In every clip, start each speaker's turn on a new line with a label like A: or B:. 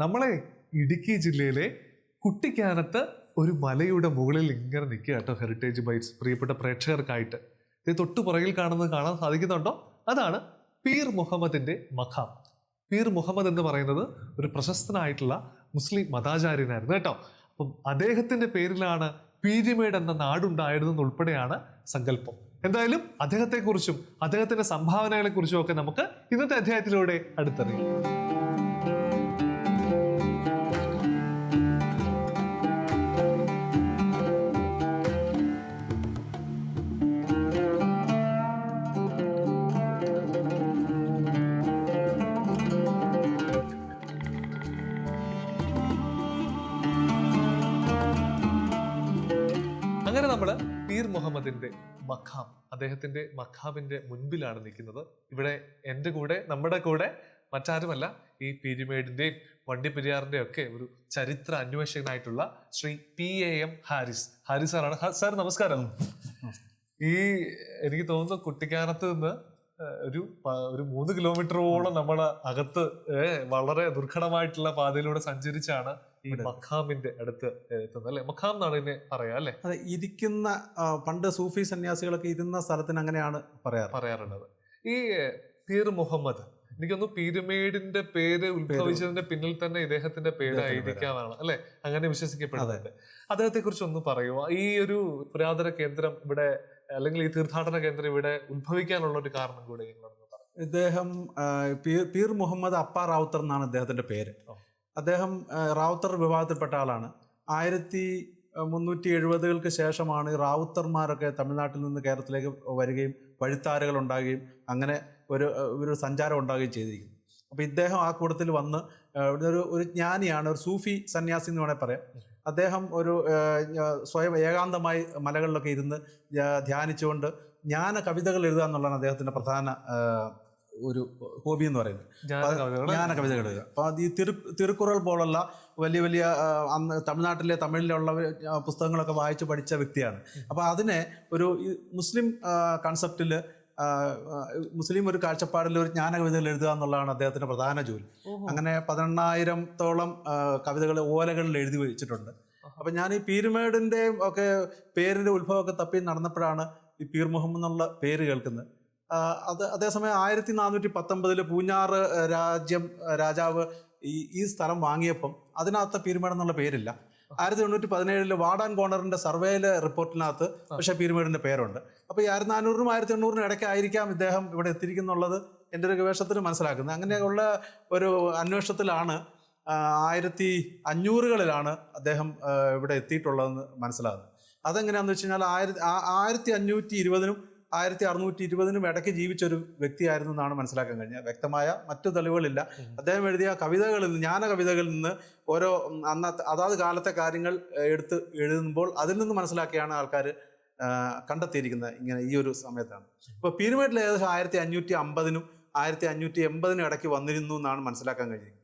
A: നമ്മളെ ഇടുക്കി ജില്ലയിലെ കുട്ടിക്കാനത്ത് ഒരു മലയുടെ മുകളിൽ ഇങ്ങനെ നിൽക്കുക കേട്ടോ ഹെറിറ്റേജ് ബൈറ്റ്സ് പ്രിയപ്പെട്ട പ്രേക്ഷകർക്കായിട്ട്. ഇത് തൊട്ടു പുറകിൽ കാണാൻ സാധിക്കുന്നുണ്ടോ? അതാണ് പീർ മുഹമ്മദിന്റെ മഖാം. പീർ മുഹമ്മദ് എന്ന് പറയുന്നത് ഒരു പ്രശസ്തനായിട്ടുള്ള മുസ്ലിം മതാചാര്യനായിരുന്നു കേട്ടോ. അപ്പം അദ്ദേഹത്തിന്റെ പേരിലാണ് പീരുമേട് എന്ന നാടുണ്ടായിരുന്നതുൾപ്പെടെയാണ് സങ്കല്പം. എന്തായാലും അദ്ദേഹത്തെക്കുറിച്ചും അദ്ദേഹത്തിന്റെ സംഭാവനകളെ കുറിച്ചും ഒക്കെ നമുക്ക് ഇന്നത്തെ അധ്യായത്തിലൂടെ അടുത്തറിയാം. അങ്ങനെ നമ്മള് പീർ മുഹമ്മദിന്റെ മഖാം, അദ്ദേഹത്തിന്റെ മഖാമിന്റെ മുൻപിലാണ് നിൽക്കുന്നത്. ഇവിടെ നമ്മുടെ കൂടെ മറ്റാരുമല്ല, ഈ പീരുമേടിന്റെയും വണ്ടിപ്പെരിയാറിന്റെയും ഒക്കെ ഒരു ചരിത്ര അന്വേഷകനായിട്ടുള്ള ശ്രീ PAM ഹാരിസ് സാറാണ്. സാർ നമസ്കാരം. ഈ എനിക്ക് തോന്നുന്നു കുട്ടിക്കാനത്ത് നിന്ന് ഒരു 3 കിലോമീറ്ററോളം നമ്മൾ അകത്ത് വളരെ ദുർഘടമായിട്ടുള്ള പാതയിലൂടെ സഞ്ചരിച്ചാണ് ഈ മഖാമിന്റെ അടുത്ത് എത്തുന്നത് അല്ലെ? മഖാം എന്നാണ് ഇതിനെ പറയാ അല്ലെ?
B: അതെ, ഇരിക്കുന്ന പണ്ട് സൂഫി സന്യാസികളൊക്കെ ഇരുന്ന സ്ഥലത്തിന് അങ്ങനെയാണ്
A: പറയാറുള്ളത്. ഈ പീർ മുഹമ്മദ്, എനിക്കൊന്ന് പീരുമേടിന്റെ പേര് ഉത്ഭവിച്ചതിന്റെ പിന്നിൽ തന്നെ ഇദ്ദേഹത്തിന്റെ പേരായിരിക്കാമാണ് അല്ലെ? അങ്ങനെ വിശ്വസിക്കപ്പെടുന്നുണ്ട്. അദ്ദേഹത്തെ കുറിച്ച് ഒന്ന് പറയുമോ? ഈ ഒരു പുരാതന കേന്ദ്രം ഇവിടെ, അല്ലെങ്കിൽ ഈ തീർത്ഥാടന കേന്ദ്രം ഇവിടെ ഉത്ഭവിക്കാനുള്ള ഒരു കാരണം കൂടെ
B: ഇദ്ദേഹം പീർ മുഹമ്മദ് അപ്പ റാവുത്തർ എന്നാണ് അദ്ദേഹത്തിന്റെ പേര്. അദ്ദേഹം റാവുത്തർ വിഭാഗത്തിൽപ്പെട്ട ആളാണ്. 1370-കൾക്ക് ശേഷമാണ് റാവുത്തർമാരൊക്കെ തമിഴ്നാട്ടിൽ നിന്ന് കേരളത്തിലേക്ക് വരികയും വഴിത്താരകൾ ഉണ്ടാകുകയും അങ്ങനെ ഒരു സഞ്ചാരം ഉണ്ടാകുകയും ചെയ്തിരിക്കുന്നു. അപ്പോൾ ഇദ്ദേഹം ആ കൂട്ടത്തിൽ വന്ന് ഒരു ജ്ഞാനിയാണ്, ഒരു സൂഫി സന്യാസി എന്ന് വേണമെങ്കിൽ പറയാം. അദ്ദേഹം ഒരു സ്വയം ഏകാന്തമായി മലകളിലൊക്കെ ഇരുന്ന് ധ്യാനിച്ചുകൊണ്ട് ജ്ഞാന കവിതകൾ എഴുതുക എന്നുള്ളതാണ് അദ്ദേഹത്തിൻ്റെ പ്രധാന ഒരു ഹോബി എന്ന് പറയുന്നത്. ജ്ഞാന കവിതകൾ എഴുതുക. അപ്പോൾ അത് ഈ തിരുക്കുറൾ പോലുള്ള വലിയ അന്ന് തമിഴിലുള്ള പുസ്തകങ്ങളൊക്കെ വായിച്ച് പഠിച്ച വ്യക്തിയാണ്. അപ്പോൾ അതിനെ ഒരു മുസ്ലിം കൺസെപ്റ്റിൽ, മുസ്ലിം ഒരു കാഴ്ചപ്പാടിൽ ഒരു ജ്ഞാന കവിതകൾ എഴുതുക എന്നുള്ളതാണ് അദ്ദേഹത്തിന്റെ പ്രധാന ജോലി. അങ്ങനെ 18,000-ഓളം കവിതകൾ ഓലകളിൽ എഴുതി വെച്ചിട്ടുണ്ട്. അപ്പം ഞാൻ ഈ പീരുമേടിന്റെ ഒക്കെ പേരിന്റെ ഉത്ഭവമൊക്കെ തപ്പി നടന്നപ്പോഴാണ് ഈ പീർ മുഹമ്മദ് എന്നുള്ള പേര് കേൾക്കുന്നത്. അതേസമയം 1419 പൂഞ്ഞാറ് രാജാവ് ഈ സ്ഥലം വാങ്ങിയപ്പം അതിനകത്ത് പീരുമേട് എന്നുള്ള പേരില്ല. 1817 വാടാൻ കോണറിന്റെ സർവേയിലെ റിപ്പോർട്ടിനകത്ത് പക്ഷേ പീരുമേടിന്റെ പേരുണ്ട്. അപ്പോൾ ഈ 1400-നും 1800-നും ഇടയ്ക്കായിരിക്കാം ഇദ്ദേഹം ഇവിടെ എത്തിയിരിക്കുന്നുള്ളത് എൻ്റെ ഒരു ഗവേഷണത്തിൽ മനസ്സിലാക്കുന്നത്. അങ്ങനെയുള്ള ഒരു അന്വേഷണത്തിലാണ് 1500-കളിലാണ് അദ്ദേഹം ഇവിടെ എത്തിയിട്ടുള്ളതെന്ന് മനസ്സിലാകുന്നത്. അതെങ്ങനെയാണെന്ന് വെച്ച് കഴിഞ്ഞാൽ 1520-നും 1620-നും ഇടയ്ക്ക് ജീവിച്ചൊരു വ്യക്തിയായിരുന്നു എന്നാണ് മനസ്സിലാക്കാൻ കഴിഞ്ഞത്. വ്യക്തമായ മറ്റു തെളിവുകളില്ല. അദ്ദേഹം എഴുതിയ കവിതകളിൽ നിന്ന്, ജ്ഞാന കവിതകളിൽ നിന്ന് ഓരോ അതാത് കാലത്തെ കാര്യങ്ങൾ എഴുതുമ്പോൾ അതിൽ നിന്ന് മനസ്സിലാക്കിയാണ് ആൾക്കാർ കണ്ടെത്തിയിരിക്കുന്നത്. ഇങ്ങനെ ഈ ഒരു സമയത്താണ്. ഇപ്പോൾ പീരുമേട്ടിൽ ഏകദേശം 1550-നും 1580-നും ഇടയ്ക്ക് വന്നിരുന്നു എന്നാണ് മനസ്സിലാക്കാൻ കഴിഞ്ഞത്.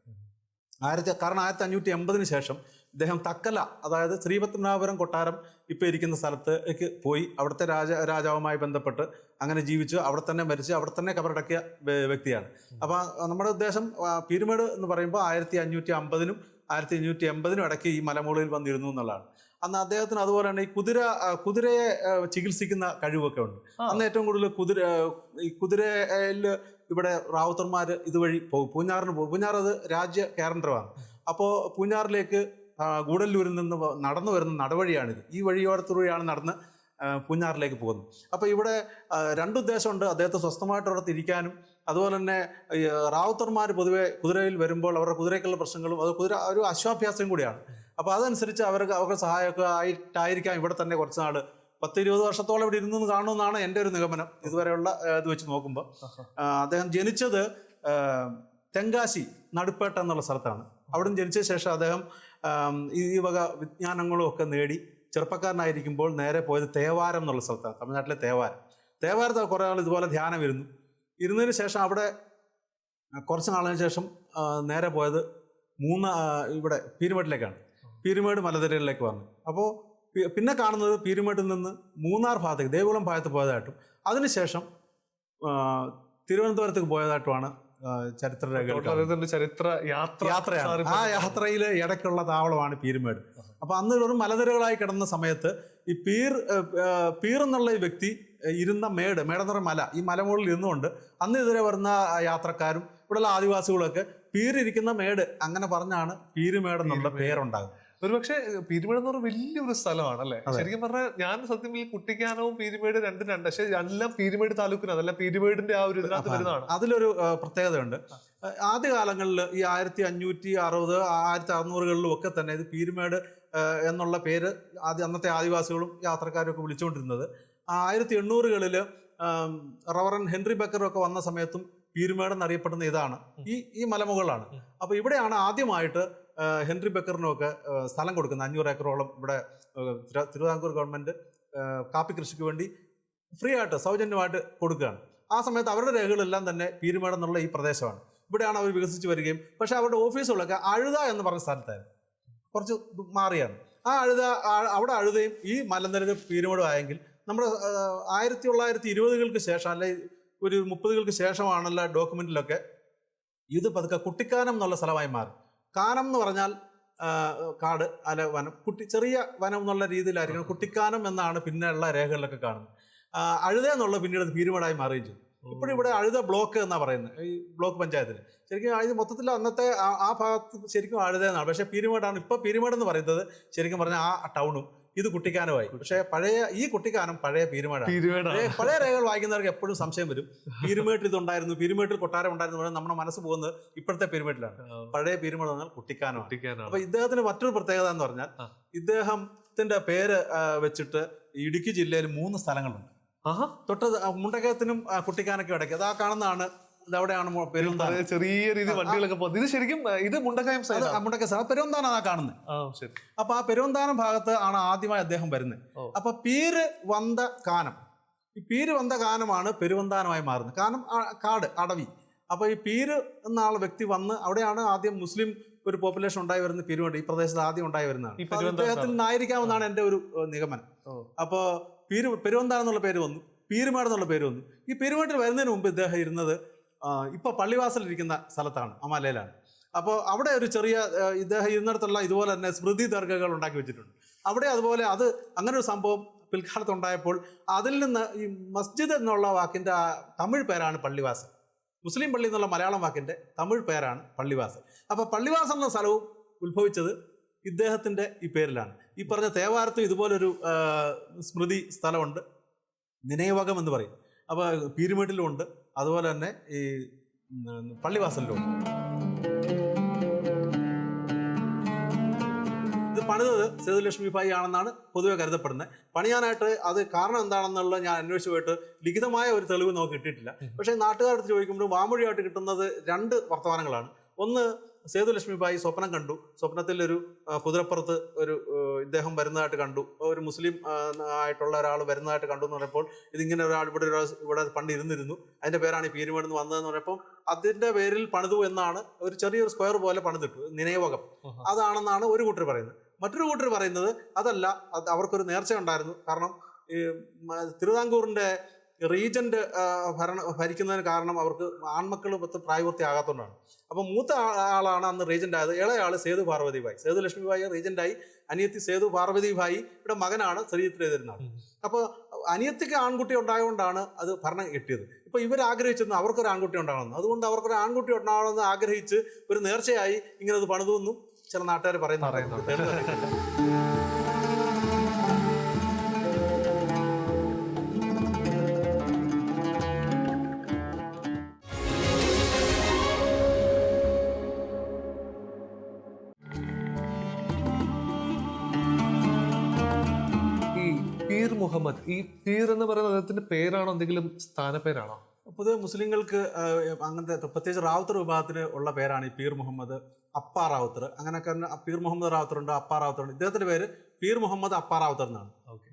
B: കാരണം 1580-ന് ശേഷം ഇദ്ദേഹം തക്കല, അതായത് ശ്രീപത്മനാഭപുരം കൊട്ടാരം ഇപ്പോൾ ഇരിക്കുന്ന സ്ഥലത്തേക്ക് പോയി അവിടുത്തെ രാജാവുമായി ബന്ധപ്പെട്ട് അങ്ങനെ ജീവിച്ചു, അവിടെ തന്നെ മരിച്ച് അവിടെ തന്നെ കബറടക്കിയ വ്യക്തിയാണ്. അപ്പോൾ നമ്മുടെ ഉദ്ദേശം പീരുമേട് എന്ന് പറയുമ്പോൾ 1550-നും 1580-നും ഇടയ്ക്ക് ഈ മലമുകളിൽ വന്നിരുന്നു എന്നുള്ളതാണ്. അന്ന് അദ്ദേഹത്തിന് അതുപോലെ തന്നെ ഈ കുതിരയെ ചികിത്സിക്കുന്ന കഴിവൊക്കെ ഉണ്ട്. അന്ന് ഏറ്റവും കൂടുതൽ കുതിരയിൽ ഇവിടെ റാവുത്തർമാർ ഇതുവഴി പോകും, പൂഞ്ഞാറിന് പോകും. പൂഞ്ഞാർ അത് രാജ്യ കേന്ദ്രമാണ്. അപ്പോൾ പൂഞ്ഞാറിലേക്ക് ഗൂഡല്ലൂരിൽ നിന്ന് നടന്നു വരുന്ന നടവഴിയാണിത്. ഈ വഴിയോരത്തുവഴിയാണ് നടന്ന് പൂഞ്ഞാറിലേക്ക് പോകുന്നത്. അപ്പോൾ ഇവിടെ രണ്ടുദ്ദേശമുണ്ട്: അദ്ദേഹത്തെ സ്വസ്ഥമായിട്ടവിടെ ഇരിക്കാനും, അതുപോലെ തന്നെ റാവുത്തർമാർ പൊതുവെ കുതിരയിൽ വരുമ്പോൾ അവരുടെ കുതിരയ്ക്കുള്ള പ്രശ്നങ്ങളും, അത് കുതിര ഒരു അശ്വാഭ്യാസം കൂടിയാണ്. അപ്പോൾ അതനുസരിച്ച് അവർക്ക് സഹായമൊക്കെ ആയിട്ടായിരിക്കാം ഇവിടെ തന്നെ കുറച്ച് നാൾ 10-20 വർഷത്തോളം ഇവിടെ ഇരുന്നു കാണുമെന്നാണ് എൻ്റെ ഒരു നിഗമനം ഇതുവരെയുള്ള ഇത് വെച്ച് നോക്കുമ്പോൾ. അദ്ദേഹം ജനിച്ചത് തെങ്കാശി നടുപ്പേട്ട എന്നുള്ള സ്ഥലത്താണ്. അവിടെ നിന്ന് ജനിച്ച ശേഷം അദ്ദേഹം ഈ വക വിജ്ഞാനങ്ങളും ഒക്കെ നേടി ചെറുപ്പക്കാരനായിരിക്കുമ്പോൾ നേരെ പോയത് തേവാരം എന്നുള്ള സ്ഥലത്താണ്, തമിഴ്നാട്ടിലെ തേവാരത്തെ കുറേ ആൾ ഇതുപോലെ ധ്യാനം ഇരുന്നതിന് ശേഷം അവിടെ കുറച്ച് നാളിന് ശേഷം നേരെ പോയത് ഇവിടെ പീരുമേട്ടിലേക്കാണ്. പീരുമേട് മലനിരകളിലേക്ക് വന്നു. അപ്പോൾ പിന്നെ കാണുന്നത് പീരുമേട്ടിൽ നിന്ന് മൂന്നാർ ഭാഗത്തേക്ക്, ദേവികുളം ഭാഗത്ത് പോയതായിട്ടും അതിനുശേഷം തിരുവനന്തപുരത്തേക്ക് പോയതായിട്ടുമാണ് ചരിത്ര രേഖകൾ.
A: ചരിത്ര
B: യാത്രയാണ്. ആ യാത്രയിൽ ഇടയ്ക്കുള്ള താവളമാണ് പീരുമേട്. അപ്പൊ അന്ന് ഒരു മലനിരകളായി കിടന്ന സമയത്ത് ഈ പീർ എന്നുള്ള ഈ വ്യക്തി ഇരുന്ന മേടെന്ന് പറഞ്ഞ മല, ഈ മലമുകളിൽ ഇരുന്നുകൊണ്ട് അന്ന് ഇതിലെ വരുന്ന യാത്രക്കാരും ഇവിടെയുള്ള ആദിവാസികളൊക്കെ പീരിരിക്കുന്ന മേട് അങ്ങനെ പറഞ്ഞാണ് പീരുമേട് എന്നുള്ള പേരുണ്ടാകുന്നത്.
A: ഒരുപക്ഷെ പീരുമേട് എന്ന് പറഞ്ഞാൽ വലിയൊരു സ്ഥലമാണ് അല്ലെ. ശരിക്കും പറഞ്ഞാൽ ഞാൻ സത്യം കുട്ടിക്കാനവും പീരുമേട് രണ്ടും രണ്ട്, പക്ഷെ എല്ലാം പീരുമേട് താലൂക്കിന്, അതല്ല പീരുമേടിന്റെ ആ ഒരു ഇതിനകത്ത് വരുന്നതാണ്.
B: അതിലൊരു പ്രത്യേകതയുണ്ട്. ആദ്യകാലങ്ങളിൽ ഈ 1560 1600-കളിലും ഒക്കെ തന്നെ ഇത് പീരുമേട് എന്നുള്ള പേര് അന്നത്തെ ആദിവാസികളും യാത്രക്കാരും ഒക്കെ വിളിച്ചുകൊണ്ടിരുന്നത്. 1800-കളിൽ റവറൻ ഹെൻറി ബക്കറും ഒക്കെ വന്ന സമയത്തും പീരുമേട് എന്നറിയപ്പെടുന്ന ഇതാണ്, ഈ മലമുകളാണ്. അപ്പൊ ഇവിടെയാണ് ആദ്യമായിട്ട് ഹെൻറി ബക്കറിനൊക്കെ സ്ഥലം കൊടുക്കുന്നത്. 500 ഏക്കറോളം ഇവിടെ തിരുവിതാംകൂർ ഗവൺമെന്റ് കാപ്പി കൃഷിക്ക് വേണ്ടി ഫ്രീ ആയിട്ട് സൗജന്യമായിട്ട് കൊടുക്കുകയാണ്. ആ സമയത്ത് അവരുടെ രേഖകളെല്ലാം തന്നെ പീരുമേട് എന്നുള്ള ഈ പ്രദേശമാണ്. ഇവിടെയാണ് അവർ വികസിച്ച് വരികയും, പക്ഷെ അവരുടെ ഓഫീസുകളൊക്കെ അഴുത എന്ന് പറഞ്ഞ സ്ഥലത്തായിരുന്നു, കുറച്ച് മാറിയാണ്. അവിടെ അഴുതയും ഈ മലനിരകൾ പീരുമേടും ആയെങ്കിൽ നമ്മുടെ 1920-കൾക്ക് ശേഷം, അല്ലെ ഒരു 30-കൾക്ക് ശേഷമാണല്ലോ ഡോക്യുമെന്റിലൊക്കെ ഇത് പതുക്കെ കുട്ടിക്കാനം എന്നുള്ള സ്ഥലമായി മാറി. കാനം എന്ന് പറഞ്ഞാൽ കാട്, അല്ല വനം, ചെറിയ വനം എന്നുള്ള രീതിയിലായിരിക്കണം. കുട്ടിക്കാനം എന്നാണ് പിന്നെയുള്ള രേഖകളിലൊക്കെ കാണുന്നത്. അഴുത എന്നുള്ള പിന്നീട് പീരുമേടായി മാറുകയും ചെയ്തു. ഇപ്പോഴും ഇവിടെ അഴുത ബ്ലോക്ക് എന്നാണ് പറയുന്നത്, ഈ ബ്ലോക്ക് പഞ്ചായത്തിന്. ശരിക്കും ഇത് മൊത്തത്തിൽ അന്നത്തെ ആ ഭാഗത്ത് ശരിക്കും അഴുത എന്നാണ്, പക്ഷേ പീരുമേടാണ് ഇപ്പോൾ പീരുമേട് എന്ന് പറയുന്നത്. ശരിക്കും പറഞ്ഞാൽ ആ ടൗണും ഇത് കുട്ടിക്കാനമായി. പക്ഷേ ഈ കുട്ടിക്കാനം പഴയ പീരുമേടാണ്. പഴയ രേഖകൾ വായിക്കുന്നവർക്ക് എപ്പോഴും സംശയം വരും, പീരുമേട്ടിൽ ഇതുണ്ടായിരുന്നു, പീരുമേട്ടിൽ കൊട്ടാരം ഉണ്ടായിരുന്നു. നമ്മുടെ മനസ്സ് പോകുന്നത് ഇപ്പോഴത്തെ പീരുമേട്ടിലാണ്. പഴയ പീരുമേട് പറഞ്ഞാൽ കുട്ടിക്കാനമാണ്. അപ്പൊ ഇദ്ദേഹത്തിന് മറ്റൊരു പ്രത്യേകത എന്ന് പറഞ്ഞാൽ, ഇദ്ദേഹത്തിന്റെ പേര് വെച്ചിട്ട് ഇടുക്കി ജില്ലയിൽ 3 സ്ഥലങ്ങളുണ്ട്. തൊട്ട് മുണ്ടക്കയത്തിനും കുട്ടിക്കാനൊക്കെ ഇടയ്ക്ക് അത് ആ കാണുന്നതാണ്. ഇതവിടെയാണ് പെരുവന്താനം.
A: ചെറിയ രീതി വണ്ടികളൊക്കെ പോകുന്നത്. ഇത് ശരിക്കും ഇത് മുണ്ടക്കയം
B: മുണ്ടക്കയം പെരുവന്താനാണ് ആ കാണുന്നത്. അപ്പൊ ആ പെരുവന്താനം ഭാഗത്ത് ആണ് ആദ്യമായി അദ്ദേഹം വരുന്നത്. അപ്പൊ പീര് വന്ത കാനം, ഈ പീര് വന്ത കാനമാണ് പെരുവന്താനമായി മാറുന്നത്. കാരണം കാട്, അടവി. അപ്പൊ ഈ പീര് എന്ന വ്യക്തി വന്ന് അവിടെയാണ് ആദ്യം മുസ്ലിം ഒരു പോപ്പുലേഷൻ ഉണ്ടായി വരുന്നത്. പീരുമേട് ഈ പ്രദേശത്ത് ആദ്യം ഉണ്ടായി വരുന്നതാണ്. അദ്ദേഹത്തിൽ നിന്നായിരിക്കാമെന്നാണ് എൻ്റെ ഒരു നിഗമനം. അപ്പോ പെരുവന്താനം എന്നുള്ള പേര് വന്നു, പീരുമേട് എന്നുള്ള പേര് വന്നു. ഈ പീരുമേട്ടിൽ വരുന്നതിന് മുമ്പ് ഇദ്ദേഹം ഇരുന്നത് ഇപ്പൊ പള്ളിവാസലിരിക്കുന്ന സ്ഥലത്താണ്, ആ മലയിലാണ്. അപ്പോൾ അവിടെ ഒരു ചെറിയ ഇദ്ദേഹം ഇരുന്നിടത്തുള്ള ഇതുപോലെ തന്നെ സ്മൃതി ദർഗകൾ ഉണ്ടാക്കി വെച്ചിട്ടുണ്ട്. അവിടെ അതുപോലെ അങ്ങനെ ഒരു സംഭവം പിൽക്കാലത്ത് ഉണ്ടായപ്പോൾ അതിൽ നിന്ന് ഈ മസ്ജിദ് എന്നുള്ള വാക്കിന്റെ തമിഴ് പേരാണ് പള്ളിവാസൽ. മുസ്ലിം പള്ളി എന്നുള്ള മലയാളം വാക്കിന്റെ തമിഴ് പേരാണ് പള്ളിവാസൽ. അപ്പോൾ പള്ളിവാസൽ എന്ന സ്ഥലവും ഉത്ഭവിച്ചത് ഇദ്ദേഹത്തിന്റെ ഈ പേരിലാണ്. ഈ പറഞ്ഞ തേവാരത്തും ഇതുപോലൊരു സ്മൃതി സ്ഥലമുണ്ട്, നിനയവകം എന്ന് പറയും. അപ്പോൾ പീരുമേട്ടിലും ഉണ്ട്, അതുപോലെ തന്നെ ഈ പള്ളിവാസലിലും ഉണ്ട്. ഇത് പണിതത് സേതുലക്ഷ്മി ഭായി ആണെന്നാണ് പൊതുവെ കരുതപ്പെടുന്നത്. പണിയാനായിട്ട് അത് കാരണം എന്താണെന്നുള്ളത് ഞാൻ അന്വേഷിച്ച് പോയിട്ട് ലിഖിതമായ ഒരു തെളിവ് നമുക്ക് കിട്ടിയിട്ടില്ല. പക്ഷേ നാട്ടുകാർക്ക് ചോദിക്കുമ്പോൾ വാമൊഴിയായിട്ട് കിട്ടുന്നത് 2 വർത്തമാനങ്ങളാണ്. ഒന്ന്, സേതുലക്ഷ്മി ഭായി സ്വപ്നം കണ്ടു, സ്വപ്നത്തിൽ ഒരു കുതിരപ്പുറത്ത് ഇദ്ദേഹം വരുന്നതായിട്ട് കണ്ടു, ഒരു മുസ്ലിം ആയിട്ടുള്ള ഒരാൾ വരുന്നതായിട്ട് കണ്ടു എന്ന് പറഞ്ഞപ്പോൾ ഇതിങ്ങനെ ഒരാൾ ഇവിടെ പണ്ട് ഇരുന്നിരുന്നു, അതിന്റെ പേരാണ് ഈ പീരുമേട് നിന്ന് വന്നതെന്ന് പറഞ്ഞപ്പോൾ അതിന്റെ പേരിൽ പണിതു എന്നാണ്, ഒരു ചെറിയൊരു സ്ക്വയർ പോലെ പണിതിട്ടു, നിനയവകം അതാണെന്നാണ് ഒരു കൂട്ടർ പറയുന്നത്. മറ്റൊരു കൂട്ടർ പറയുന്നത് അതല്ല, അവർക്കൊരു നേർച്ച ഉണ്ടായിരുന്നു. കാരണം ഈ തിരുവിതാംകൂറിന്റെ റീജന്റ് ഭരിക്കുന്നതിന് കാരണം അവർക്ക് ആൺമക്കൾ പ്രായപൂർത്തിയാകാത്തതുകൊണ്ടാണ്. അപ്പം മൂത്ത ആളാണ് അന്ന് റീജന്റ് ആയത്, ഇളയാള് സേതു പാർവതി ഭായി. സേതു ലക്ഷ്മി ഭായി റീജന്റായി, അനിയത്തി സേതു പാർവതി ഭായി ഇവിടെ മകനാണ് ശ്രീജിത്ത് എഴുതിരുന്നത്. അപ്പോൾ അനിയത്തിക്ക് ആൺകുട്ടി ഉണ്ടായതുകൊണ്ടാണ് അത് ഭരണം കിട്ടിയത്. ഇപ്പൊ ഇവർ ആഗ്രഹിച്ചിരുന്നു അവർക്കൊരു ആൺകുട്ടി ഉണ്ടാകണമെന്ന്. അതുകൊണ്ട് അവർക്കൊരു ആൺകുട്ടി ഉണ്ടാകണമെന്ന് ആഗ്രഹിച്ച് ഒരു നേർച്ചയായി ഇങ്ങനെ അത് പണിതു എന്നും ചില നാട്ടുകാർ പറയുന്നു.
A: മുഹമ്മദ്, ഈ പീർ എന്ന് പറയുന്ന അദ്ദേഹത്തിന്റെ പേരാണോ എന്തെങ്കിലും സ്ഥാനപ്പേരാണോ?
B: പൊതുവെ മുസ്ലിങ്ങൾക്ക് അങ്ങനത്തെ പ്രത്യേകിച്ച് റാവുത്തർ വിഭാഗത്തിന് ഉള്ള പേരാണ് ഈ പീർ മുഹമ്മദ്, അപ്പ റാവുത്തർ. അങ്ങനെയൊക്കെ പീർ മുഹമ്മദ് റാവുത്തർ ഉണ്ട്, അപ്പ റാവുത്തർ ഉണ്ട്. ഇദ്ദേഹത്തിന്റെ പേര് പീർ മുഹമ്മദ് അപ്പ റാവുത്തർ എന്നാണ്.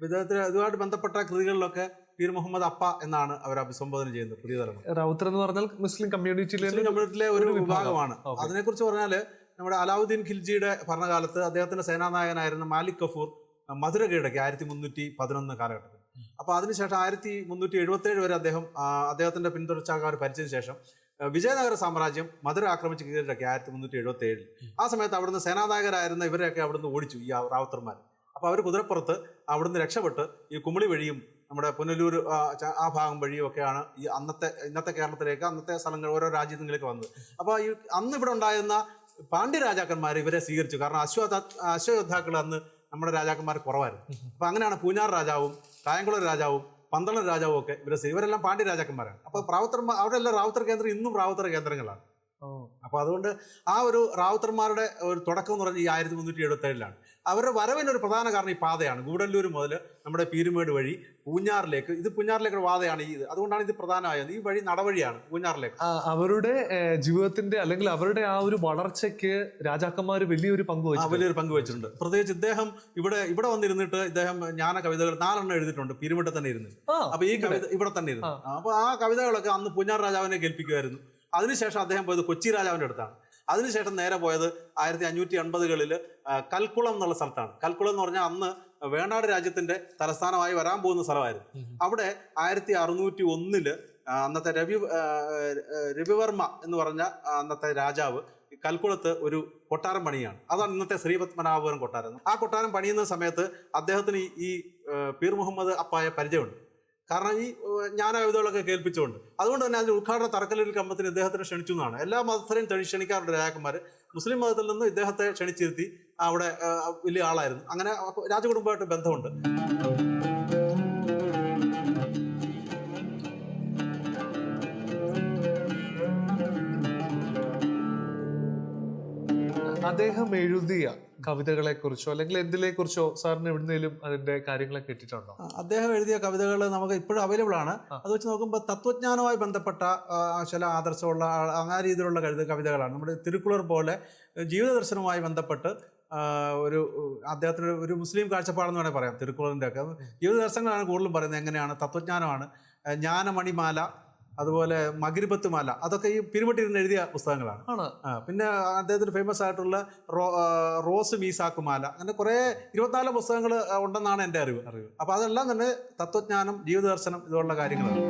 B: ഇദ്ദേഹത്തിന് ഇതുമായിട്ട് ബന്ധപ്പെട്ട കൃതികളിലൊക്കെ പീർ മുഹമ്മദ് അപ്പ എന്നാണ് അവർ അഭിസംബോധന ചെയ്യുന്നത്. പുതിയ തലമുറ
A: റാവുത്തർ എന്ന് പറഞ്ഞാൽ മുസ്ലിം കമ്മ്യൂണിറ്റിയിലെ
B: ഒരു വിഭാഗമാണ്. അതിനെക്കുറിച്ച് പറഞ്ഞാൽ നമ്മുടെ അലാവുദ്ദീൻ ഖിൽജിയുടെ ഭരണകാലത്ത് അദ്ദേഹത്തിന്റെ സേനാനായകനായിരുന്ന മാലിക് കഫൂർ മധുര കീഴടക്കി 1311 കാലഘട്ടത്തിൽ. അപ്പോൾ അതിനുശേഷം 1377 വരെ അദ്ദേഹത്തിന്റെ പിന്തുടർച്ചക്കാർ ഭരിച്ചതിന് ശേഷം വിജയനഗര സാമ്രാജ്യം മധുര ആക്രമിച്ച് കീഴടക്കി 1377. ആ സമയത്ത് അവിടുന്ന് സേനാനായകരായിരുന്ന ഇവരെയൊക്കെ അവിടുന്ന് ഓടിച്ചു, ഈ റാവുത്തർമാർ. അപ്പോൾ അവർ കുതിരപ്പുറത്ത് അവിടുന്ന് രക്ഷപ്പെട്ട് ഈ കുമിളി വഴിയും നമ്മുടെ പുനലൂർ ആ ഭാഗം വഴിയും ഒക്കെയാണ് ഈ ഇന്നത്തെ കേരളത്തിലേക്ക്, അന്നത്തെ സ്ഥലങ്ങൾ, ഓരോ രാജ്യങ്ങളിലേക്ക് വന്നത്. അപ്പോൾ ഈ അന്ന് ഇവിടെ ഉണ്ടായിരുന്ന പാണ്ഡ്യ രാജാക്കന്മാർ ഇവരെ സ്വീകരിച്ചു. കാരണം അശ്വയോദ്ധാക്കൾ അന്ന് നമ്മുടെ രാജാക്കന്മാർ കുറവായിരുന്നു. അപ്പോൾ അങ്ങനെയാണ് പൂഞ്ഞാർ രാജാവും കായംകുളം രാജാവും പന്തളം രാജാവും ഒക്കെ ഇവരെല്ലാം പാണ്ഡ്യ രാജാക്കന്മാരാണ്. അപ്പോൾ അവരെല്ലാം റാവുത്തർ കേന്ദ്രം ഇന്നും റാവുത്തർ കേന്ദ്രങ്ങളാണ്. അപ്പോൾ അതുകൊണ്ട് ആ ഒരു റാവുത്തർമാരുടെ ഒരു തുടക്കം എന്ന് പറഞ്ഞാൽ ഈ 1377 അവരുടെ വരവിനൊരു പ്രധാന കാരണം ഈ പാതയാണ്. ഗൂഡല്ലൂർ മുതൽ നമ്മുടെ പീരുമേട് വഴി പൂഞ്ഞാറിലേക്ക്, ഇത് പൂഞ്ഞാറിലേക്കുള്ള പാതയാണ് ഇത്. അതുകൊണ്ടാണ് ഇത് പ്രധാനമായത്. ഈ വഴി നടവഴിയാണ് പൂഞ്ഞാറിലേക്ക്.
A: അവരുടെ ജീവിതത്തിന്റെ അല്ലെങ്കിൽ അവരുടെ ആ ഒരു വളർച്ചയ്ക്ക് രാജാക്കന്മാർ വലിയൊരു പങ്ക്
B: വഹിച്ചിട്ടുണ്ട്. പ്രത്യേകിച്ച് ഇദ്ദേഹം ഇവിടെ വന്നിരുന്നിട്ട് ഇദ്ദേഹം ജ്ഞാന കവിതകൾ 4 എഴുതിയിട്ടുണ്ട് പീരുമേട്ടിൽ തന്നെ ഇരുന്ന്. അപ്പൊ ഈ കവിത ഇവിടെ തന്നെ ഇരുന്നു. അപ്പൊ ആ കവിതകളൊക്കെ അന്ന് പൂഞ്ഞാർ രാജാവിനെ കേൾപ്പിക്കുമായിരുന്നു. അതിനുശേഷം അദ്ദേഹം പോയത് കൊച്ചി രാജാവിൻ്റെ അടുത്താണ്. അതിനുശേഷം നേരെ പോയത് 1580കളിൽ കൽക്കുളം എന്നുള്ള സ്ഥലത്താണ്. കൽക്കുളം എന്ന് പറഞ്ഞാൽ അന്ന് വേണാട് രാജ്യത്തിന്റെ തലസ്ഥാനമായി വരാൻ പോകുന്ന സ്ഥലമായിരുന്നു. അവിടെ 1601 അന്നത്തെ രവിവർമ്മ എന്ന് പറഞ്ഞ അന്നത്തെ രാജാവ് കൽക്കുളത്ത് ഒരു കൊട്ടാരം പണിയാണ്. അതാണ് ഇന്നത്തെ ശ്രീപത്മനാഭപുരം കൊട്ടാരം. ആ കൊട്ടാരം പണിയുന്ന സമയത്ത് അദ്ദേഹത്തിന് ഈ പീർ മുഹമ്മദ് അപ്പായ പരിചയമുണ്ട്. കാരണം ഈ ജ്ഞാന കവിതകളൊക്കെ കേൾപ്പിച്ചുകൊണ്ട്. അതുകൊണ്ട് തന്നെ അതിന് ഉദ്ഘാടന തറക്കല്ലിൽ കമ്പത്തിന് ഇദ്ദേഹത്തിനെ ക്ഷണിച്ചു എന്നാണ്. എല്ലാ മതസ്ഥരെയും ക്ഷണിക്കാറുണ്ട് രാജാക്കന്മാർ. മുസ്ലിം മതത്തിൽ നിന്ന് ഇദ്ദേഹത്തെ ക്ഷണിച്ചിരുത്തി അവിടെ വലിയ ആളായിരുന്നു. അങ്ങനെ രാജകുടുംബമായിട്ട് ബന്ധമുണ്ട്.
A: അദ്ദേഹം എഴുതിയ കവിതകളെ കുറിച്ചോ അല്ലെങ്കിൽ എന്തിനെ കുറിച്ചോ സാറിന് എവിടുന്നേലും അതിന്റെ കാര്യങ്ങളെ കേട്ടിട്ടുണ്ടോ?
B: അദ്ദേഹം എഴുതിയ കവിതകൾ നമുക്ക് ഇപ്പോഴും അവൈലബിൾ ആണ്. അത് വെച്ച് നോക്കുമ്പോൾ തത്വജ്ഞാനവുമായി ബന്ധപ്പെട്ട ചില ആദർശമുള്ള ആ രീതിയിലുള്ള കവിതകളാണ്. നമ്മുടെ തിരുക്കുളർ പോലെ ജീവിത ദർശനവുമായി ബന്ധപ്പെട്ട് അദ്ദേഹത്തിന് ഒരു മുസ്ലിം കാഴ്ചപ്പാടെന്ന് വേണമെങ്കിൽ പറയാം. തിരുക്കുളറിൻ്റെ ഒക്കെ ജീവിത ദർശനങ്ങളാണ് കൂടുതലും പറയുന്നത്. എങ്ങനെയാണ് തത്വജ്ഞാനമാണ്. ജ്ഞാനമണിമാല, അതുപോലെ മഗ്രിബത്ത് മാല, അതൊക്കെ ഈ പിരിമട്ടിരുന്ന് എഴുതിയ പുസ്തകങ്ങളാണ്. പിന്നെ അദ്ദേഹത്തിന് ഫേമസ് ആയിട്ടുള്ള റോസ് മീസാക്കുമാല, അങ്ങനെ കുറേ 24 പുസ്തകങ്ങൾ ഉണ്ടെന്നാണ് എൻ്റെ അറിവ്. അപ്പോൾ അതെല്ലാം തന്നെ തത്വജ്ഞാനം, ജീവിതദർശനം, ഇതുള്ള കാര്യങ്ങളാണ്.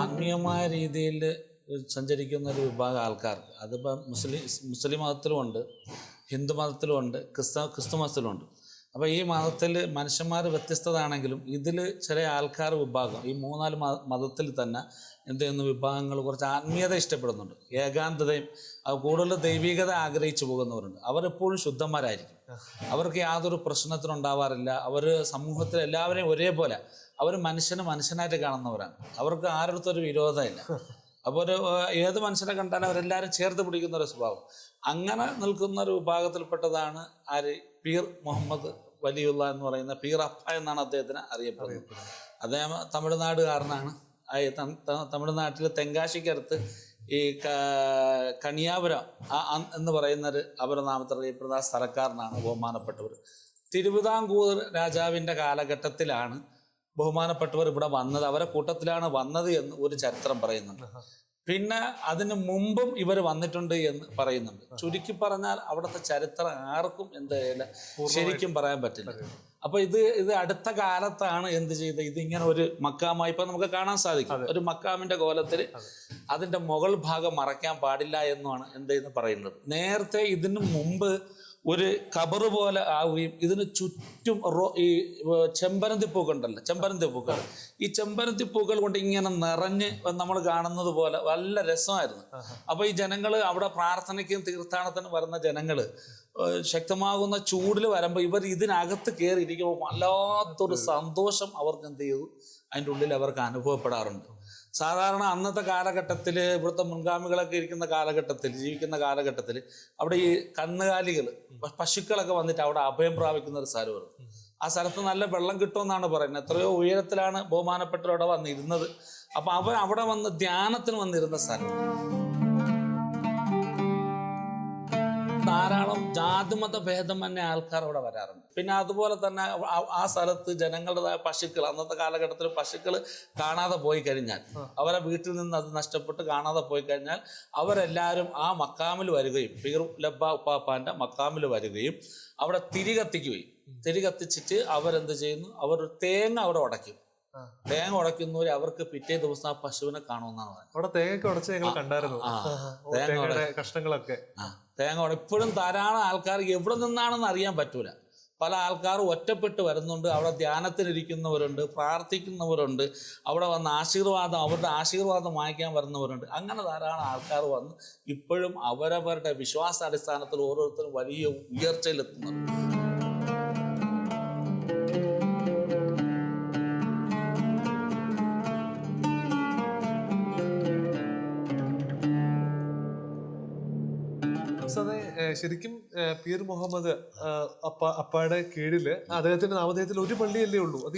C: ആത്മീയമായ രീതിയിൽ സഞ്ചരിക്കുന്ന ഒരു വിഭാഗം ആൾക്കാർക്ക്, അതിപ്പോൾ മുസ്ലിം മതത്തിലുമുണ്ട്, ഹിന്ദു മതത്തിലുമുണ്ട്, ക്രിസ്തു മതത്തിലുമുണ്ട്. അപ്പോൾ ഈ മതത്തിൽ മനുഷ്യന്മാർ വ്യത്യസ്തതാണെങ്കിലും ഇതിൽ ചില ആൾക്കാർ വിഭാഗം ഈ 3-4 മതത്തിൽ തന്നെ എന്ത് ചെയ്യുന്ന വിഭാഗങ്ങൾ കുറച്ച് ആത്മീയത ഇഷ്ടപ്പെടുന്നുണ്ട്, ഏകാന്തതയും കൂടുതൽ ദൈവികത ആഗ്രഹിച്ചു പോകുന്നവരുണ്ട്. അവരെപ്പോഴും ശുദ്ധന്മാരായിരിക്കും. അവർക്ക് യാതൊരു പ്രശ്നത്തിനുണ്ടാവാറില്ല. അവർ സമൂഹത്തിൽ എല്ലാവരെയും ഒരേപോലെ, അവർ മനുഷ്യനായിട്ട് കാണുന്നവരാണ്. അവർക്ക് ആരുടെ വിരോധമില്ല. അപ്പോൾ ഏത് മനുഷ്യനെ കണ്ടാലും അവരെല്ലാവരും ചേർത്ത് പിടിക്കുന്ന ഒരു സ്വഭാവം. അങ്ങനെ നിൽക്കുന്ന ഒരു വിഭാഗത്തിൽപ്പെട്ടതാണ് പീർ മുഹമ്മദ് വലിയുള്ള എന്ന് പറയുന്ന പീർ അപ്പ എന്നാണ് അദ്ദേഹത്തിന് അറിയപ്പെടുന്നത്. അദ്ദേഹം തമിഴ്നാടുകാരനാണ്. തമിഴ്നാട്ടിൽ തെങ്കാശിക്കടുത്ത് ഈ കണിയാപുരം എന്ന് പറയുന്നൊരു അപരനാമത്തിൽ അറിയപ്പെടുന്ന ആ സ്ഥലക്കാരനാണ് ബഹുമാനപ്പെട്ടവർ. തിരുവിതാംകൂർ രാജാവിൻ്റെ കാലഘട്ടത്തിലാണ് ബഹുമാനപ്പെട്ടവർ ഇവിടെ വന്നത്. അവരെ കൂട്ടത്തിലാണ് വന്നത് എന്ന് ഒരു ചരിത്രം പറയുന്നുണ്ട്. പിന്നെ അതിന് മുമ്പും ഇവർ വന്നിട്ടുണ്ട് എന്ന് പറയുന്നുണ്ട്. ചുരുക്കി പറഞ്ഞാൽ അവിടുത്തെ ചരിത്രം ആർക്കും എന്തായാലും ശരിക്കും പറയാൻ പറ്റില്ല. അപ്പൊ ഇത് അടുത്ത കാലത്താണ് എന്ത് ചെയ്ത് ഇതിങ്ങനെ ഒരു മക്കാമായി ഇപ്പൊ നമുക്ക് കാണാൻ സാധിക്കും. ഒരു മക്കാമിന്റെ കോലത്തിൽ അതിന്റെ മുകൾ ഭാഗം മറയ്ക്കാൻ പാടില്ല എന്നാണ് എന്ത് പറയുന്നത്. നേരത്തെ ഇതിനു മുമ്പ് ഒരു കബറ് പോലെ ആവുകയും ഇതിന് ചുറ്റും ഈ ചെമ്പരന്തിപ്പൂക്കളുണ്ടല്ലോ, ചെമ്പരന്തിപ്പൂക്കൾ, ഈ ചെമ്പരന്തിപ്പൂക്കൾ കൊണ്ട് ഇങ്ങനെ നിറഞ്ഞ് നമ്മൾ കാണുന്നത് പോലെ നല്ല രസമായിരുന്നു. അപ്പൊ ഈ ജനങ്ങൾ അവിടെ പ്രാർത്ഥനയ്ക്കും തീർത്ഥാടനത്തിനും വരുന്ന ജനങ്ങൾ ശക്തമാകുന്ന ചൂടിൽ വരുമ്പോൾ ഇവർ ഇതിനകത്ത് കയറിയിരിക്കുമ്പോൾ വല്ലാത്തൊരു സന്തോഷം അവർക്ക് എന്ത് ചെയ്തു അതിൻ്റെ ഉള്ളിൽ അവർക്ക് അനുഭവപ്പെടാറുണ്ട്. സാധാരണ അന്നത്തെ കാലഘട്ടത്തിൽ ഇവിടുത്തെ മുൻഗാമികളൊക്കെ ജീവിക്കുന്ന കാലഘട്ടത്തിൽ അവിടെ ഈ കന്നുകാലികൾ, പശുക്കളൊക്കെ വന്നിട്ട് അവിടെ അഭയം പ്രാപിക്കുന്ന ഒരു സ്ഥലമാണ്. ആ സ്ഥലത്ത് നല്ല വെള്ളം കിട്ടുമെന്നാണ് പറയുന്നത്. എത്രയോ ഉയരത്തിലാണ് ബഹുമാനപ്പെട്ടവരവിടെ വന്നിരുന്നത്. അപ്പൊ അവർ അവിടെ വന്ന് ധ്യാനത്തിന് വന്നിരുന്ന സ്ഥലം. ധാരാളം ജാതിമത ഭേദം തന്നെ ആൾക്കാർ അവിടെ വരാറുണ്ട്. പിന്നെ അതുപോലെ തന്നെ ആ സ്ഥലത്ത് ജനങ്ങളുടേതായ പശുക്കൾ, അന്നത്തെ കാലഘട്ടത്തിൽ പശുക്കൾ കാണാതെ പോയി കഴിഞ്ഞാൽ, അവരെ വീട്ടിൽ നിന്ന് അത് നഷ്ടപ്പെട്ട് കാണാതെ പോയി കഴിഞ്ഞാൽ അവരെല്ലാവരും ആ മക്കാമിൽ വരികയും പീർ ലബ്ബ ഉപ്പാപ്പാൻ്റെ മക്കാമിൽ വരികയും അവിടെ തിരി കത്തിച്ചിട്ട് അവരെന്ത് ചെയ്യുന്നു, അവർ തേങ്ങ അവിടെ ഉടയ്ക്കും. തേങ്ങ ഉടയ്ക്കുന്നവര് അവർക്ക് പിറ്റേ ദിവസം ആ പശുവിനെ കാണുമെന്നാണ് പറയുന്നത്.
A: അവിടെ തേങ്ങ ഉടച്ച് ഞങ്ങൾ കണ്ടായിരുന്നു. കഷ്ണങ്ങളൊക്കെ
C: തേങ്ങ ഇപ്പോഴും ധാരാളം ആൾക്കാർ എവിടെ നിന്നാണെന്ന് അറിയാൻ പറ്റൂല. പല ആൾക്കാരും ഒറ്റപ്പെട്ട് വരുന്നുണ്ട്. അവിടെ ധ്യാനത്തിനിരിക്കുന്നവരുണ്ട്, പ്രാർത്ഥിക്കുന്നവരുണ്ട്, അവിടെ വന്ന് അവരുടെ ആശീർവാദം വാങ്ങിക്കാൻ വരുന്നവരുണ്ട്. അങ്ങനെ ധാരാളം ആൾക്കാർ വന്ന് ഇപ്പോഴും അവരവരുടെ വിശ്വാസാടിസ്ഥാനത്തിൽ ഓരോരുത്തരും വലിയ ഉയർച്ചയിലെത്തുന്നുണ്ട്.
A: ശരിക്കും പീർ മുഹമ്മദ് അപ്പായുടെ കീഴില് അദ്ദേഹത്തിന്റെ നാമധേയത്തിൽ ഒരു പള്ളിയല്ലേ ഉള്ളൂ?
C: ഒരു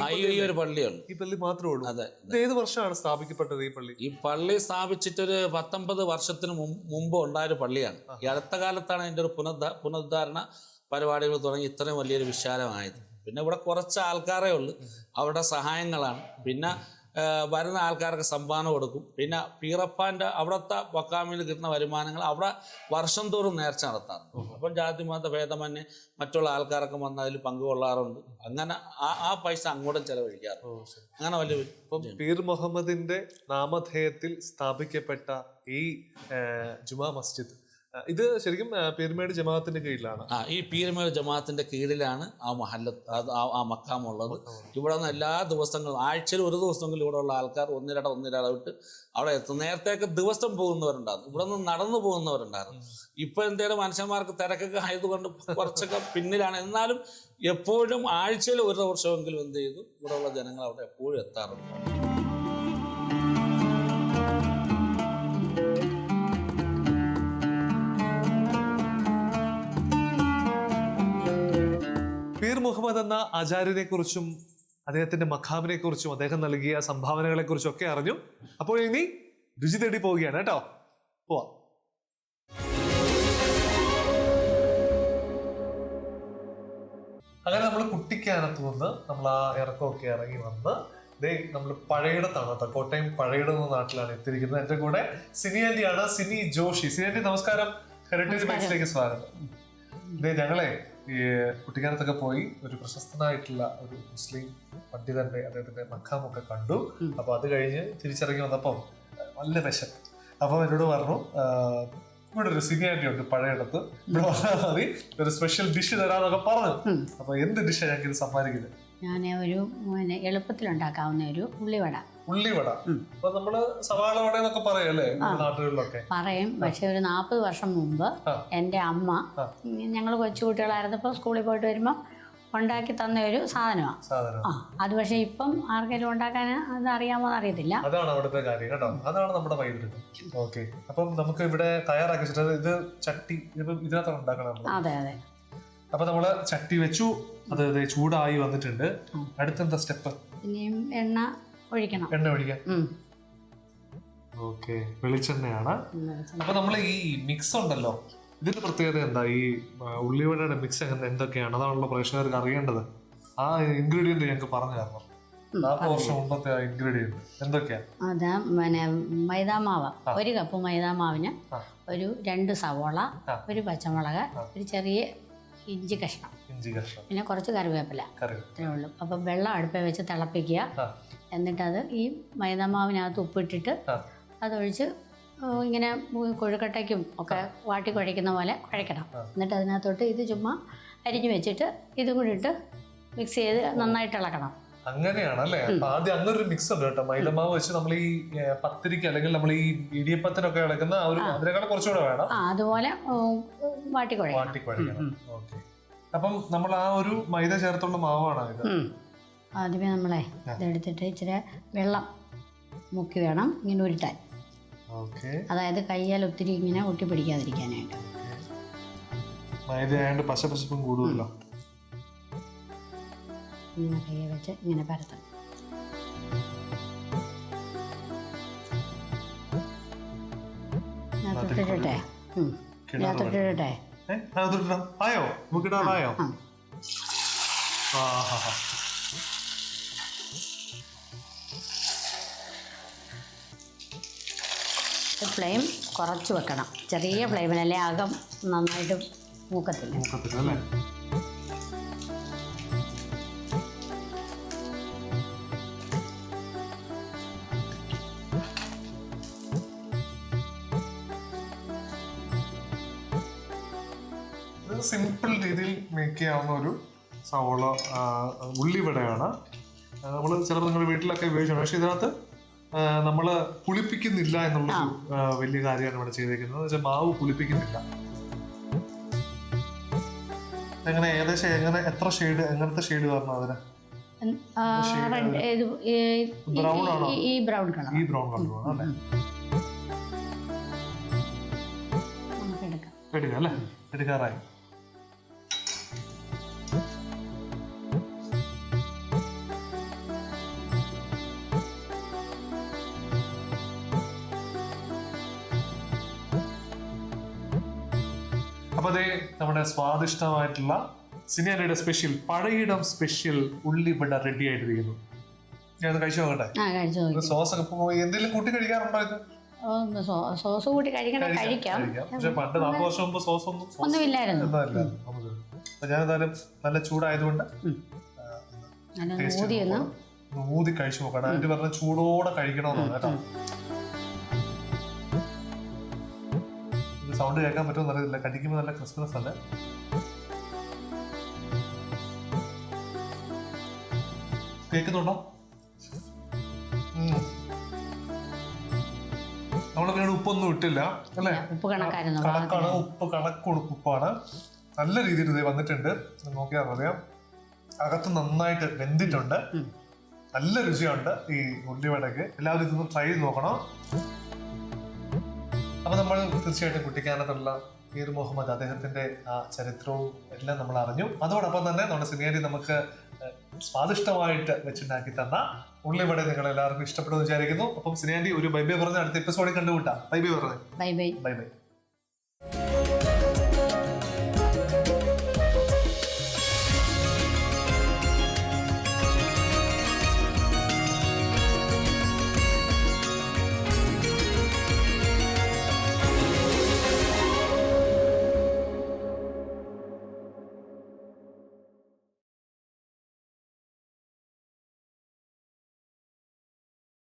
C: പള്ളിയുള്ളൂ, ഈ
A: പള്ളി മാത്രമേ ഉള്ളൂ.
C: അതെ.
A: ഇത് ഏത് വർഷമാണ് സ്ഥാപിക്കപ്പെട്ടത് ഈ പള്ളി?
C: ഈ പള്ളി സ്ഥാപിച്ചിട്ടൊരു 19 വർഷത്തിന് മുമ്പ് ഉണ്ടായൊരു പള്ളിയാണ്. ഈ അടുത്ത കാലത്താണ് അതിന്റെ ഒരു പുനരുദ്ധാരണ പരിപാടികൾ തുടങ്ങി ഇത്രയും വലിയൊരു വിശാലമായത്. പിന്നെ ഇവിടെ കുറച്ച് ആൾക്കാരേ ഉള്ളൂ, അവരുടെ സഹായങ്ങളാണ്. പിന്നെ വരുന്ന ആൾക്കാർക്ക് സംഭാവന കൊടുക്കും. പിന്നെ പീറപ്പാൻ്റെ അവിടുത്തെ വക്കാമിൽ കിട്ടുന്ന വരുമാനങ്ങൾ അവിടെ വർഷം തോറും നേർച്ച നടത്താറുണ്ട്. അപ്പം ജാതിമത ഭേദമന്യേ മറ്റുള്ള ആൾക്കാരൊക്കെ വന്ന് അതിൽ പങ്കുകൊള്ളാറുണ്ട്. അങ്ങനെ ആ പൈസ അങ്ങോട്ടും ചെലവഴിക്കാറുണ്ട്. അങ്ങനെ വലിയ
A: പീർ മുഹമ്മദിന്റെ നാമധേയത്തിൽ സ്ഥാപിക്കപ്പെട്ട ഈ ജുമാ മസ്ജിദ് ഇത് ശരിക്കും പീർമേട് ജമാഅത്തിന്റെ കീഴിലാണ്.
C: ഈ പീർമേട് ജമാഅത്തിന്റെ കീഴിലാണ് ആ ആ മക്കാമുള്ളത്. ഇവിടെ നിന്ന് എല്ലാ ദിവസങ്ങളും, ആഴ്ചയിൽ ഒരു ദിവസമെങ്കിലും ഇവിടെ ഉള്ള ആൾക്കാർ ഒന്നിടവിട്ട് അവിടെ എത്തും. നേരത്തെയൊക്കെ ദിവസം പോകുന്നവരുണ്ടായിരുന്നു, ഇവിടെ നിന്ന് നടന്നു പോകുന്നവരുണ്ടായിരുന്നു. ഇപ്പൊ എന്തേലും മനുഷ്യന്മാർക്ക് തിരക്കൊക്കെ ആയതുകൊണ്ട് കുറച്ചൊക്കെ പിന്നിലാണ്. എന്നാലും എപ്പോഴും ആഴ്ചയിൽ ഒരു വർഷമെങ്കിലും എന്ത് ചെയ്തു ഇവിടെയുള്ള ജനങ്ങൾ അവിടെ എപ്പോഴും എത്താറുണ്ട്.
A: പീർ മുഹമ്മദ് എന്ന ആചാര്യനെ കുറിച്ചും അദ്ദേഹത്തിന്റെ മഖാമിനെ കുറിച്ചും അദ്ദേഹം നൽകിയ സംഭാവനകളെ കുറിച്ചും ഒക്കെ അറിഞ്ഞു. അപ്പോൾ ഇനി രുചി തേടി പോവുകയാണ് കേട്ടോ. പോവാം. അങ്ങനെ നമ്മൾ കുട്ടിക്കാനത്ത് നിന്ന് നമ്മൾ ആ ഇറക്കമൊക്കെ ഇറങ്ങി വന്ന് നമ്മൾ പഴയിടത്താണ് കേട്ടോ, കോട്ടയം പഴയിടം എന്ന നാട്ടിലാണ് എത്തിയിരിക്കുന്നത്. എന്റെ കൂടെ സിനി ആന്റിയാണ്, സിനി ജോഷി. സിനി ആന്റി നമസ്കാരം, ഹെറിറ്റേജ് ബൈറ്റ്സിലേക്ക് സ്വാഗതം. ഞങ്ങളെ ഈ കുട്ടിക്കാനത്തൊക്കെ പോയി ഒരു പ്രശസ്തനായിട്ടുള്ള ഒരു മുസ്ലിം പണ്ഡിതന്റെ അദ്ദേഹത്തിന്റെ മഖാമൊക്കെ കണ്ടു. അപ്പൊ അത് കഴിഞ്ഞ് തിരിച്ചിറങ്ങി വന്നപ്പം നല്ല വിശപ്പ്. അപ്പൊ എന്നോട് പറഞ്ഞു ഇവിടെ ഒരു സിനി ആന്റി ഉണ്ട് പഴയിടത്ത്, ഇവിടെ വന്നാൽ മതി, ഒരു സ്പെഷ്യൽ ഡിഷ് തരാന്നൊക്കെ പറഞ്ഞു. അപ്പൊ എന്ത് ഡിഷാണ് ഞങ്ങൾക്ക് ഇത് സമ്മാനിക്കുന്നത്?
D: ഞാൻ ഒരു എളുപ്പത്തിലുണ്ടാക്കാവുന്ന ഒരു ഉള്ളിവട.
A: അപ്പൊ നമ്മള് സവാള വട എന്നൊക്കെ പറയല്ലേ നാട്ടുകളിലൊക്കെ?
D: പറയും. പക്ഷെ ഒരു 40 വർഷം മുമ്പ് എൻ്റെ അമ്മ, ഞങ്ങൾ കൊച്ചുകുട്ടികളായിരുന്നപ്പോൾ സ്കൂളിൽ പോയിട്ട് വരുമ്പോൾ ഉണ്ടാക്കി തന്ന ഒരു സാധനമാണ്. അത് പക്ഷെ ഇപ്പം ആർക്കെങ്കിലും ഉണ്ടാക്കാൻ അത് അറിയാമോ അറിയത്തില്ല.
A: അതാണ് അവിടുത്തെ കാര്യം കേട്ടോ, അതാണ് നമ്മുടെ പൈതൃകം. ഓക്കെ, അപ്പം നമുക്ക് ഇവിടെ തയ്യാറാക്കി ഇത് ചട്ടി ഇതിനകത്താണ് ഉണ്ടാക്കണം.
D: അതെ അതെ.
A: അപ്പൊ നമ്മള് ചട്ടി വെച്ചു, അത് ചൂടായി വന്നിട്ടുണ്ട്. അടുത്തെന്താ സ്റ്റെപ്പ്?
D: ഇനിയും എണ്ണ ഒഴിക്കണം.
A: എണ്ണ ഒഴിക്കാം. ഓക്കെ, വെളിച്ചെണ്ണയാണ്. അപ്പൊ നമ്മള് ഈ മിക്സ് ഉണ്ടല്ലോ, ഇതിന്റെ പ്രത്യേകത എന്താ? ഈ ഉള്ളിവടയുടെ മിക്സ് എന്തൊക്കെയാണ്? അതാണല്ലോ പ്രേക്ഷകർക്ക് അറിയേണ്ടത്. ആ ഇൻഗ്രീഡിയന്റ് ഞങ്ങൾക്ക് പറഞ്ഞു തരണം. 40 വർഷം മുമ്പത്തെ ആ ഇൻഗ്രീഡിയന്റ് എന്തൊക്കെയാ?
D: അത് മൈദാമാവ്, 1 കപ്പ് മൈദാമാവിന് ഒരു 2 സവോള, ഒരു പച്ചമുളക്, ഒരു ചെറിയ ഇഞ്ചി കഷ്ണം, പിന്നെ കുറച്ച് കറിവേപ്പില, ഇത്രേ ഉള്ളൂ. അപ്പം വെള്ളം അടുപ്പേ വെച്ച് തിളപ്പിക്കുക. എന്നിട്ടത് ഈ മൈദാമാവിനകത്ത് ഉപ്പിട്ടിട്ട് അതൊഴിച്ച് ഇങ്ങനെ കൊഴുക്കട്ടയ്ക്കും ഒക്കെ വാട്ടി കുഴയ്ക്കുന്ന പോലെ കുഴയ്ക്കണം. എന്നിട്ട് അതിനകത്തോട്ട് ഇത് ചുമ്മാ അരിഞ്ഞു വെച്ചിട്ട് ഇതും കൂടി ഇട്ട് മിക്സ് ചെയ്ത് നന്നായിട്ട് ഇളക്കണം.
A: അങ്ങനെയാണല്ലേ? ആദ്യം അങ്ങനെ ഒരു മിക്സ് ഉണ്ട് കേട്ടോ. മൈദമാവ് വെച്ച് നമ്മൾ ഈ പത്തിരിക്ക് അല്ലെങ്കിൽ നമ്മൾ ഈ ഇടിയപ്പത്തിനൊക്കെ ഇളക്കുന്ന അതിനേക്കാൾ കുറച്ചുകൂടെ വേണം.
D: അതുപോലെ വാട്ടി
A: കുഴയ്ക്കണം. ഓക്കെ, അപ്പം നമ്മൾ ആ ഒരു മൈദ ചേർത്തുള്ള മാവാണ് ഇത്.
D: ആദ്യമേ നമ്മളെ ഇതെടുത്തിട്ട് ഇച്ചിരി വെള്ളം മുക്കി വേണം ഇങ്ങനെ ഉരുട്ടാൻ. അതായത് കയ്യാൽ ഒത്തിരി ഇങ്ങനെ ഒട്ടിപ്പിടിക്കാതിരിക്കാനായിട്ട്.
A: മൈദ ആയതുകൊണ്ട് പശപ്പശപ്പും കൂടുതലോ.
D: ഇങ്ങനെ കയ്യെ വെച്ച് ഇങ്ങനെ പരത്തണം. തൊട്ടിട്ടെ
A: അതിട്ടിടാം. ആയോ? നമുക്ക് ഇടാനായോ?
D: ഫ്ലെയിം കുറച്ച് വെക്കണം, ചെറിയ ഫ്ലെയിമിലല്ലേ അകം നന്നായിട്ട് മൂക്കത്തില്ല.
A: അല്ലേ? സിമ്പിൾ രീതിയിൽ മേക്ക് ചെയ്യാവുന്ന ഒരു സവോള ഉള്ളിവടയാണ്. നമ്മൾ ചിലപ്പോൾ നിങ്ങളുടെ വീട്ടിലൊക്കെ ഉപയോഗിച്ചാണ്, പക്ഷെ ഇതിനകത്ത് നമ്മൾ പുളിപ്പിക്കുന്നില്ല എന്നുള്ളൊരു വലിയ കാര്യമാണ് ഇവിടെ ചെയ്തേക്കുന്നത്. എന്ന് വെച്ചാൽ മാവ് പുളിപ്പിക്കുന്നില്ല. എങ്ങനെ ഏകദേശം എത്ര ഷെയ്ഡ്, എങ്ങനത്തെ ഷെയ്ഡ് പറഞ്ഞു അതിന്?
D: ബ്രൗൺ ആണോ? ഈ ബ്രൗൺ കളർ.
A: ഈ ബ്രൗൺ കളറാണ് അല്ലേ? എടുക്കാം അല്ലേ? എടുക്കാറായി. അപ്പൊ അതേ നമ്മുടെ സ്വാദിഷ്ടമായിട്ടുള്ള സിനിയാനയുടെ സ്പെഷ്യൽ പഴയിടം സ്പെഷ്യൽ ഉള്ളിവട റെഡി ആയിട്ടിരിക്കുന്നു. ഞാൻ കഴിച്ചു നോക്കട്ടെ. സോസ് ഒക്കെ എന്തെങ്കിലും കൂട്ടി കഴിക്കാറുണ്ടോ ഇത്?
D: സോസ് കൂട്ടി കഴിക്കാം.
A: പക്ഷെ പണ്ട് 40 വർഷം മുമ്പ് സോസ്
D: ഒന്നുമില്ലായിരുന്നു.
A: അപ്പൊ ഞാൻ എന്തായാലും നല്ല ചൂടായതുകൊണ്ട് ഊതി കഴിച്ചു നോക്കണം. അതിന് പറഞ്ഞ ചൂടോടെ കഴിക്കണമെന്നാണ് കേട്ടോ. സൗണ്ട് കേൾക്കാൻ പറ്റുമെന്ന് അറിയില്ല, കടിക്കുമ്പോൾ നല്ല ക്രിസ്മസ് അല്ലേ. കേൾക്കുന്നുണ്ടോ? നമ്മൾ പിന്നീട് ഉപ്പൊന്നും ഇട്ടില്ല അല്ലേ? കണക്കാണ് ഉപ്പ്, ഉപ്പാണ്. നല്ല രീതിയിൽ ഇത് വന്നിട്ടുണ്ട്. നോക്കിയാൽ അറിയാം, അകത്ത് നന്നായിട്ട് വെന്തിട്ടുണ്ട്. നല്ല രുചിയുണ്ട് ഈ ഉള്ളിവടക്ക്. എല്ലാവരും ഇതൊന്ന് ട്രൈ ചെയ്ത് നോക്കണം. അപ്പൊ നമ്മൾ തീർച്ചയായിട്ടും കുട്ടിക്കാനത്തുള്ള പീർ മുഹമ്മദ് അദ്ദേഹത്തിന്റെ ആ ചരിത്രവും എല്ലാം നമ്മൾ അറിഞ്ഞു. അതോടൊപ്പം തന്നെ നമ്മുടെ സിനിയാനി നമുക്ക് സ്വാദിഷ്ടമായിട്ട് വെച്ചുണ്ടാക്കി തന്ന ഉള്ളിവട നിങ്ങൾ എല്ലാവർക്കും ഇഷ്ടപ്പെടുമെന്ന് വിചാരിക്കുന്നു. അപ്പം സിനിയാനി ഒരു ബൈ ബൈ പറഞ്ഞ അടുത്ത എപ്പിസോഡിൽ കണ്ടുമുട്ടാം. ബൈ ബൈ പറഞ്ഞു.
D: Bye bye.
A: Bye bye.